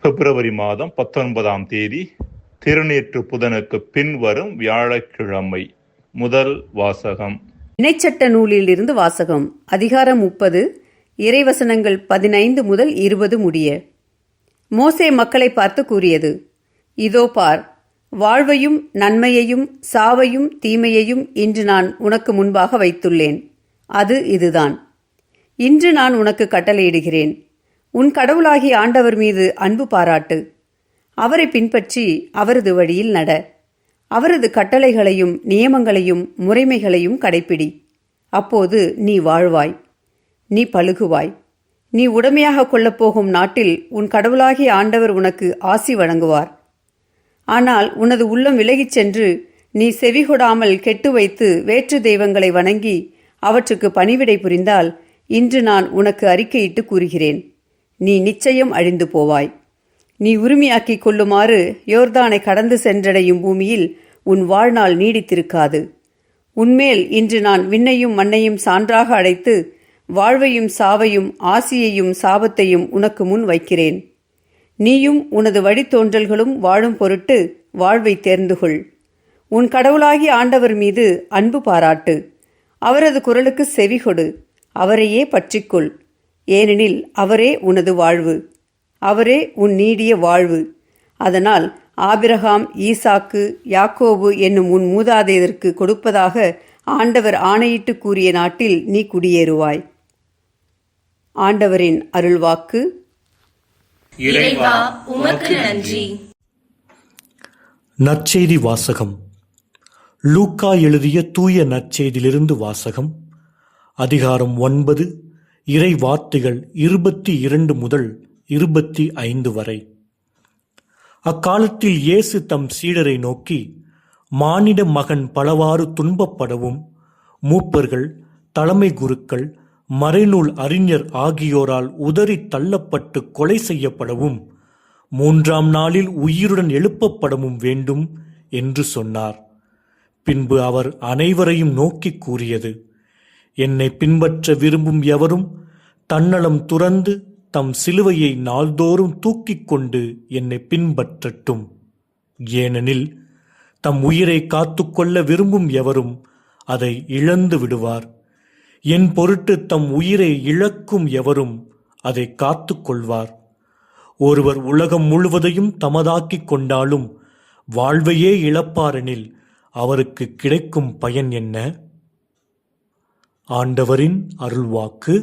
பிப்ரவரி மாதம் 19ஆம் தேதி திருநீற்று புதனுக்கு பின்வரும் வியாழக்கிழமை. முதல் வாசகம். இணைச்சட்ட நூலில் இருந்து வாசகம். அதிகாரம் 30, இறைவசனங்கள் 15 முதல் 20 முடிய. மோசே மக்களை பார்த்து கூறியது: இதோ பார், வாழ்வையும் நன்மையையும் சாவையும் தீமையையும் இன்று நான் உனக்கு முன்பாக வைத்துள்ளேன். அது இதுதான். இன்று நான் உனக்கு கட்டளையிடுகிறேன். உன் கடவுளாகிய ஆண்டவர் மீது அன்பு பாராட்டு. அவரை பின்பற்றி அவரது வழியில் நட. அவரது கட்டளைகளையும் நியமங்களையும் முறைமைகளையும் கடைப்பிடி. அப்போது நீ வாழ்வாய், நீ பழுகுவாய். நீ உடமையாக கொள்ளப்போகும் நாட்டில் உன் கடவுளாகிய ஆண்டவர் உனக்கு ஆசி வழங்குவார். ஆனால் உனது உள்ளம் விலகிச் சென்று நீ செவிகொடாமல் கெட்டு வைத்து வேற்று தெய்வங்களை வணங்கி அவற்றுக்கு பணிவிடை புரிந்தால், இன்று நான் உனக்கு அறிக்கையிட்டு கூறுகிறேன், நீ நிச்சயம் அழிந்து போவாய். நீ உரிமையாக்கிக் கொள்ளுமாறு யோர்தானை கடந்து சென்றடையும் பூமியில் உன் வாழ்நாள் நீடித்திருக்காது. உன்மேல் இன்று நான் விண்ணையும் மண்ணையும் சான்றாக அடைத்து வாழ்வையும் சாவையும் ஆசியையும் சாபத்தையும் உனக்கு முன் வைக்கிறேன். நீயும் உனது வழித்தோன்றல்களும் வாழும் பொருட்டு வாழ்வை தேர்ந்துகொள். உன் கடவுளாகிய ஆண்டவர் மீது அன்பு பாராட்டு. அவரது குரலுக்கு செவிகொடு. அவரையே பற்றிக்கொள். ஏனெனில் அவரே உனது வாழ்வு, அவரே உன் நீடிய வாழ்வு. அதனால் ஆபிரகாம், ஈசாக்கு, யாக்கோபு என்னும் உன் மூதாதையருக்கு கொடுப்பதாக ஆண்டவர் ஆணையிட்டு கூறிய நாட்டில் நீ குடியேறுவாய். ஆண்டவரின் அருள்வாக்கு. இறைவா, உமக்கு நன்றி. நற்செய்தி வாசகம். லூக்கா எழுதிய தூய நற்செய்தியிலிருந்து வாசகம். அதிகாரம் 9, இறை வார்த்தைகள் 22 முதல் 25 வரை. அக்காலத்தில் இயேசு தம் சீடரை நோக்கி, மானிட மகன் பலவாறு துன்பப்படவும், மூப்பர்கள், தலைமை குருக்கள், மறைநூல் அறிஞர் ஆகியோரால் உதறி தள்ளப்பட்டு கொலை செய்யப்படவும், 3ஆம் நாளில் உயிருடன் எழுப்பப்படவும் வேண்டும் என்று சொன்னார். பின்பு அவர் அனைவரையும் நோக்கி கூறியது: என்னை பின்பற்ற விரும்பும் எவரும் தன்னலம் துறந்து தம் சிலுவையை நாள்தோறும் தூக்கிக் கொண்டு என்னை பின்பற்றட்டும். ஏனெனில் தம் உயிரை காத்துக்கொள்ள விரும்பும் எவரும் அதை இழந்து விடுவார். என் பொருட்டு தம் உயிரை இழக்கும் எவரும் அதை காத்துக்கொள்வார். ஒருவர் உலகம் முழுவதையும் தமதாக்கிக் கொண்டாலும் வாழ்வையே இழப்பாரெனில் அவருக்கு கிடைக்கும் பயன் என்ன? ஆண்டவரின் அருள்வாக்கு.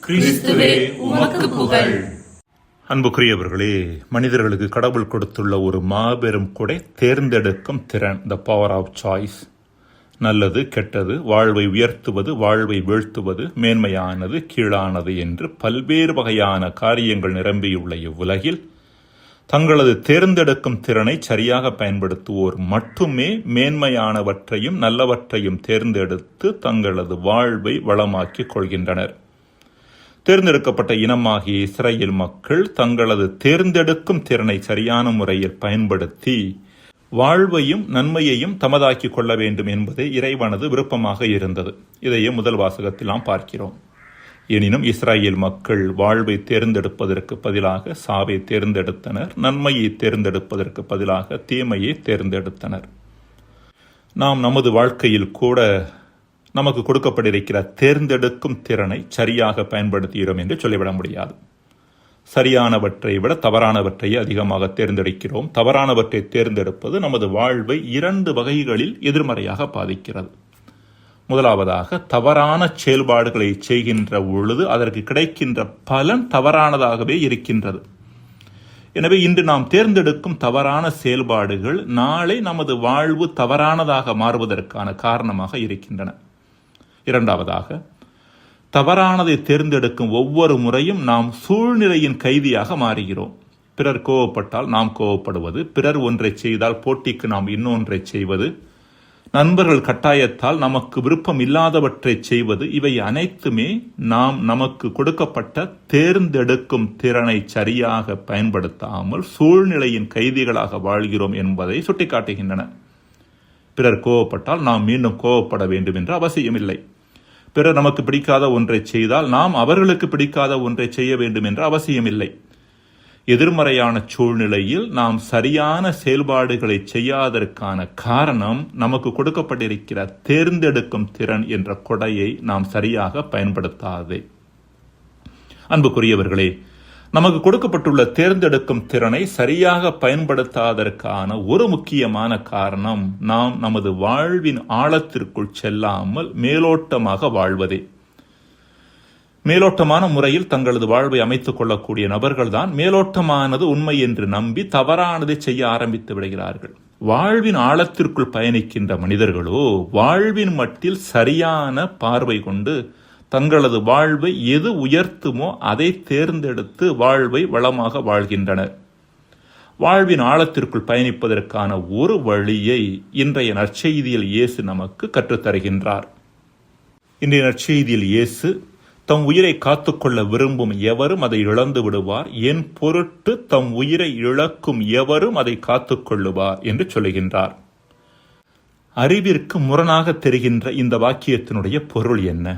கிறிஸ்துவே, உமக்கு புகழ். அன்புக்குரியவர்களே, மனிதர்களுக்கு கடவுள் கொடுத்துள்ள ஒரு மாபெரும் கொடை தேர்ந்தெடுக்கும் திறன், த பவர் ஆஃப் சாய்ஸ். நல்லது, கெட்டது, வாழ்வை உயர்த்துவது, வாழ்வை வீழ்த்துவது, மேன்மையானது, கீழானது என்று பல்வேறு வகையான காரியங்கள் நிரம்பியுள்ள இவ்வுலகில் தங்களது தேர்ந்தெடுக்கும் திறனை சரியாக பயன்படுத்துவோர் மட்டுமே மேன்மையானவற்றையும் நல்லவற்றையும் தேர்ந்தெடுத்து தங்களது வாழ்வை வளமாக்கிக் கொள்கின்றனர். தேர்ந்தெடுக்கப்பட்ட இனமாகிய இஸ்ரேல் மக்கள் தங்களது தேர்ந்தெடுக்கும் திறனை சரியான முறையில் பயன்படுத்தி வாழ்வையும் நன்மையையும் தமதாக்கிக் கொள்ள வேண்டும் என்பதே இறைவனது விருப்பமாக இருந்தது. இதையே முதல் வாசகத்தில் நாம் பார்க்கிறோம். எனினும் இஸ்ரேல் மக்கள் வாழ்வை தேர்ந்தெடுப்பதற்கு பதிலாக சாவை தேர்ந்தெடுத்தனர். நன்மையை தேர்ந்தெடுப்பதற்கு பதிலாக தீமையை தேர்ந்தெடுத்தனர். நாம் நமது வாழ்க்கையில் கூட நமக்கு கொடுக்கப்பட்டிருக்கிற தேர்ந்தெடுக்கும் திறனை சரியாக பயன்படுத்துகிறோம் என்று சொல்லிவிட முடியாது. சரியானவற்றை விட தவறானவற்றையே அதிகமாக தேர்ந்தெடுக்கிறோம். தவறானவற்றை தேர்ந்தெடுப்பது நமது வாழ்வை 2 வகைகளில் எதிர்மறையாக பாதிக்கிறது. முதலாவதாக, தவறான செயல்பாடுகளை செய்கின்ற பொழுது அதற்கு கிடைக்கின்ற பலன் தவறானதாகவே இருக்கின்றது. எனவே இன்று நாம் தேர்ந்தெடுக்கும் தவறான செயல்பாடுகள் நாளை நமது வாழ்வு தவறானதாக மாறுவதற்கான காரணமாக இருக்கின்றன. இரண்டாவதாக, தவறானதை தேர்ந்தெடுக்கும் ஒவ்வொரு முறையும் நாம் சூழ்நிலையின் கைதியாக மாறுகிறோம். பிறர் கோவப்பட்டால் நாம் கோவப்படுவது, பிறர் ஒன்றை செய்தால் போட்டிக்கு நாம் இன்னொன்றை செய்வது, நண்பர்கள் கட்டாயத்தால் நமக்கு விருப்பம் இல்லாதவற்றை செய்வது, இவை அனைத்துமே நாம் நமக்கு கொடுக்கப்பட்ட தேர்ந்தெடுக்கும் திறனை சரியாக பயன்படுத்தாமல் சூழ்நிலையின் கைதிகளாக வாழ்கிறோம் என்பதை சுட்டிக்காட்டுகின்றன. பிறர் கோவப்பட்டால் நாம் மீண்டும் கோவப்பட வேண்டும் என்ற அவசியமில்லை. பிறர் நமக்கு பிடிக்காத ஒன்றை செய்தால் நாம் அவர்களுக்கு பிடிக்காத ஒன்றை செய்ய வேண்டும் என்ற அவசியமில்லை. எதிர்மறையான சூழ்நிலையில் நாம் சரியான செயல்பாடுகளை செய்யாததற்கான காரணம் நமக்கு கொடுக்கப்பட்டிருக்கிற தேர்ந்தெடுக்கும் திறன் என்ற கொடையை நாம் சரியாக பயன்படுத்தாதே. அன்புக்குரியவர்களே, நமக்கு கொடுக்கப்பட்டுள்ள தேர்ந்தெடுக்கும் திறனை சரியாக பயன்படுத்தாததற்கான ஒரு முக்கியமான காரணம் நாம் நமது வாழ்வின் ஆழத்திற்குள் செல்லாமல் மேலோட்டமாக வாழ்வதே. மேலோட்டமான முறையில் தங்களது வாழ்வை அமைத்துக் கொள்ளக்கூடிய நபர்கள்தான் மேலோட்டமானது உண்மை என்று நம்பி தவறானதை செய்ய ஆரம்பித்து விடுகிறார்கள். வாழ்வின் ஆழத்திற்குள் பயணிக்கின்ற மனிதர்களோ வாழ்வின் மட்டில் சரியான பார்வை கொண்டு தங்களது வாழ்வை எது உயர்த்துமோ அதை தேர்ந்தெடுத்து வாழ்வை வளமாக வாழ்கின்றனர். வாழ்வின் ஆழத்திற்குள் பயணிப்பதற்கான ஒரு வழியை இன்றைய நற்செய்தியில் இயேசு நமக்கு கற்றுத்தருகின்றார். இன்றைய நற்செய்தியில் இயேசு தம் உயிரை காத்துக்கொள்ள விரும்பும் எவரும் அதை இழந்து விடுவார், என் பொருட்டு தம் உயிரை இழக்கும் எவரும் அதை காத்துக்கொள்ளுவார் என்று சொல்லுகின்றார். அறிவிற்கு முரணாக தெரிகின்ற இந்த வாக்கியத்தினுடைய பொருள் என்ன?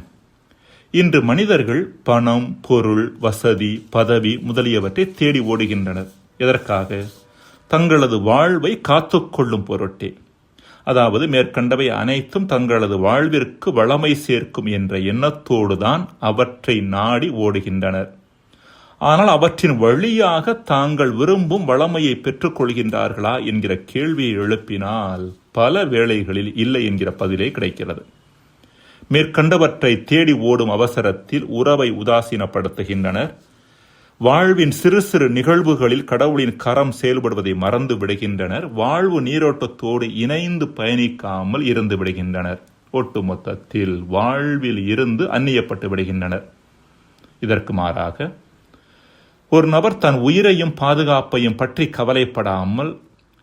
இன்று மனிதர்கள் பணம், பொருள், வசதி, பதவி முதலியவற்றை தேடி ஓடுகின்றனர். எதற்காக? தங்களது வாழ்வை காத்துக்கொள்ளும் பொருட்டே. அதாவது மேற்கண்டவை அனைத்தும் தங்களது வாழ்விற்கு வளமை சேர்க்கும் என்ற எண்ணத்தோடுதான் அவற்றை நாடி ஓடுகின்றனர். ஆனால் அவற்றின் வழியாக தாங்கள் விரும்பும் வளமையை பெற்றுக் கொள்கின்றார்களா என்கிற கேள்வியை எழுப்பினால் பல வேளைகளில் இல்லை என்கிற பதிலே கிடைக்கிறது. மேற்கண்டவற்றை தேடி ஓடும் அவசரத்தில் உறவை உதாசீனப்படுத்துகின்றனர். வாழ்வின் சிறு சிறு நிகழ்வுகளில் கடவுளின் கரம் செயல்படுவதை மறந்து விடுகின்றனர். வாழ்வு நீரோட்டத்தோடு இணைந்து பயணிக்காமல் இருந்து விடுகின்றனர். ஒட்டுமொத்தத்தில் வாழ்வில் இருந்து அந்நியப்பட்டு விடுகின்றனர். இதற்கு மாறாக ஒரு நபர் தன் உயிரையும் பாதுகாப்பையும் பற்றி கவலைப்படாமல்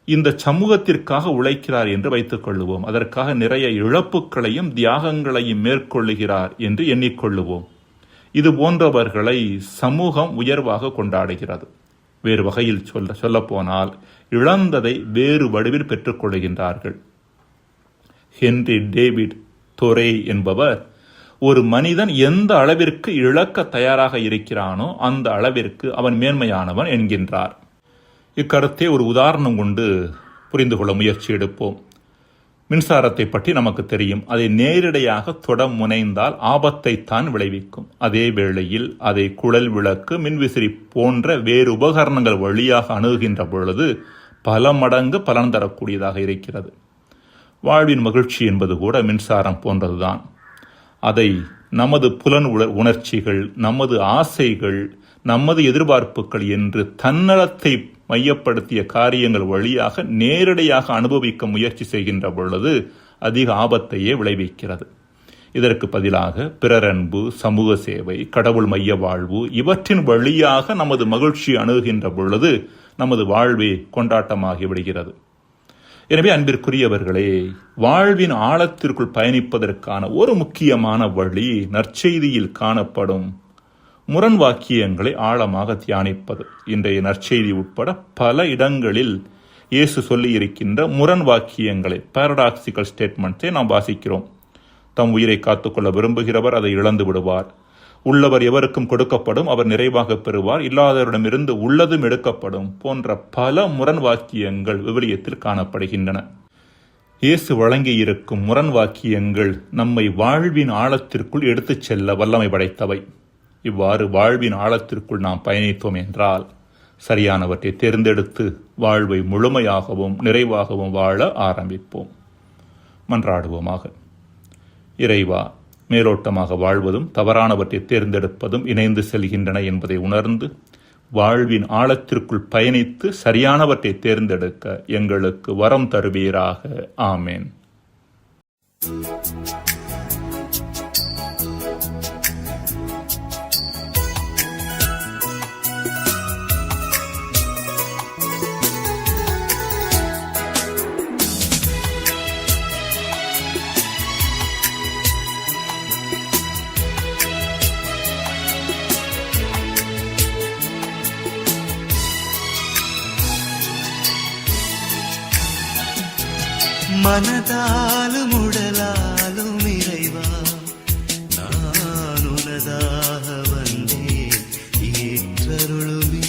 இந்த சமூகத்திற்காக உழைக்கிறார் என்று வைத்துக் கொள்ளுவோம். அதற்காக நிறைய இழப்புகளையும் தியாகங்களையும் மேற்கொள்ளுகிறார் என்று எண்ணிக்கொள்ளுவோம். இது போன்றவர்களை சமூகம் உயர்வாக கொண்டாடுகிறது. வேறு வகையில் சொல்ல போனால் இழந்ததை வேறு வடிவில் பெற்றுக் கொள்கின்றார்கள். ஹென்றி டேவிட் தொரே என்பவர் ஒரு மனிதன் எந்த அளவிற்கு இழக்க தயாராக இருக்கிறானோ அந்த அளவிற்கு அவன் மேன்மையானவன் என்கின்றார். இக்கருத்தை ஒரு உதாரணம் கொண்டு புரிந்து கொள்ள முயற்சி எடுப்போம். மின்சாரத்தை பற்றி நமக்கு தெரியும். அதை நேரடியாக தொட முனைந்தால் ஆபத்தை தான் விளைவிக்கும். அதே வேளையில் அதை குழல் விளக்கு, மின்விசிறி போன்ற வேறு உபகரணங்கள் வழியாக அணுகுகின்ற பொழுது பல மடங்கு பலன் தரக்கூடியதாக இருக்கிறது. வாழ்வின் மகிழ்ச்சி என்பது கூட மின்சாரம் போன்றதுதான். அதை நமது புலன் உணர்ச்சிகள், நமது ஆசைகள், நமது எதிர்பார்ப்புகள் என்று தன்னலத்தை மையப்படுத்திய காரியங்கள் வழியாக நேரடியாக அனுபவிக்க முயற்சி செய்கின்ற பொழுது அதிக ஆபத்தையே விளைவிக்கிறது. இதற்கு பதிலாக பிறரன்பு, சமூக சேவை, கடவுள் மைய வாழ்வு இவற்றின் வழியாக நமது மகிழ்ச்சி அணுகுகின்ற பொழுது நமது வாழ்வே கொண்டாட்டமாகி விடுகிறது. எனவே அன்பிற்குரியவர்களே, வாழ்வின் ஆழத்திற்குள் பயணிப்பதற்கான ஒரு முக்கியமான வழி நற்செய்தியில் காணப்படும் முரண் வாக்கியங்களை ஆழமாக தியானிப்பது. இன்றைய நற்செய்தி உட்பட பல இடங்களில் இயேசு சொல்லி இருக்கின்ற முரண் வாக்கியங்களை, பாரடாக்சிக்கல் ஸ்டேட்மெண்ட்ஸை நாம் வாசிக்கிறோம். தம் உயிரை காத்துக்கொள்ள விரும்புகிறவர் அதை இழந்து விடுவார். உள்ளவர் எவருக்கும் கொடுக்கப்படும், அவர் நிறைவாக பெறுவார். இல்லாதவரிடமிருந்து உள்ளதும் எடுக்கப்படும் போன்ற பல முரண் வாக்கியங்கள் விவிலியத்தில் காணப்படுகின்றன. இயேசு வழங்கியிருக்கும் முரண் வாக்கியங்கள் நம்மை வாழ்வின் ஆழத்திற்குள் எடுத்துச் செல்ல வல்லமை படைத்தவை. இவ்வாறு வாழ்வின் ஆழத்திற்குள் நாம் பயணித்தோம் என்றால் சரியானவற்றை தேர்ந்தெடுத்து வாழ்வை முழுமையாகவும் நிறைவாகவும் வாழ ஆரம்பிப்போம். மன்றாடுவோமாக. இறைவா, மேலோட்டமாக வாழ்வதும் தவறானவற்றை தேர்ந்தெடுப்பதும் இணைந்து செல்கின்றன என்பதை உணர்ந்து வாழ்வின் ஆழத்திற்குள் பயணித்து சரியானவற்றை தேர்ந்தெடுக்க எங்களுக்கு வரம் தருவீராக. ஆமேன். மனதாலும் உடலாலும் இறைவா, நான் உனதாக வந்தேன், ஏற்றருளுமே.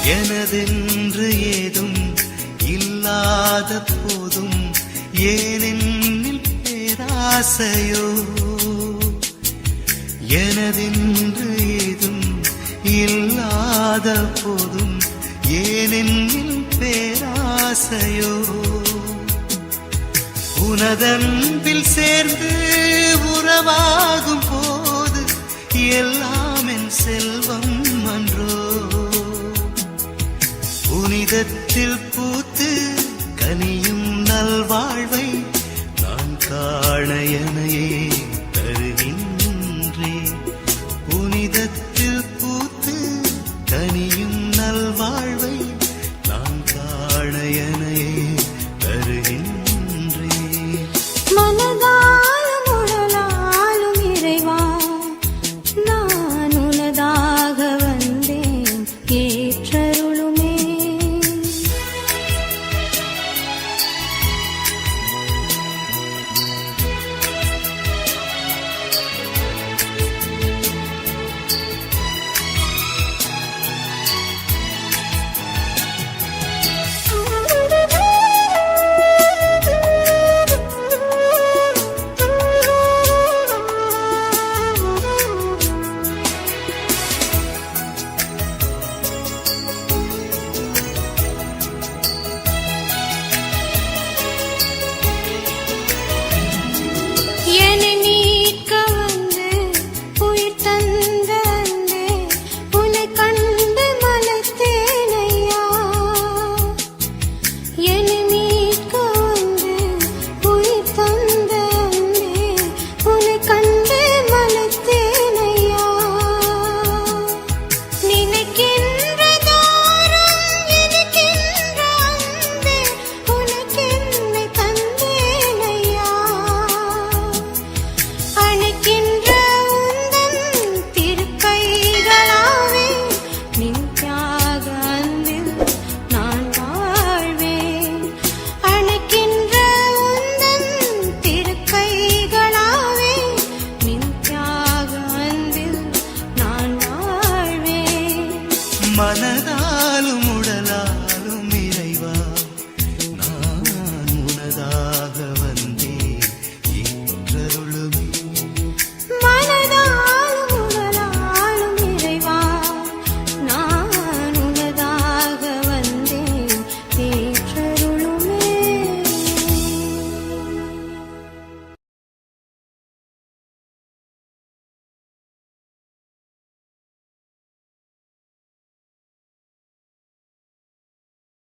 எனதென்று ஏதும் இல்லாத போதும் ஏனென்னில் பேராசையோ, எனதென்று ஏதும் இல்லாத போதும் ஏனென்னில் பேராசையோ, உனதன்பில் சேர்ந்து உறவாகும் போது எல்லாம் என் செல்வம் அன்றோ, புனிதத்தில்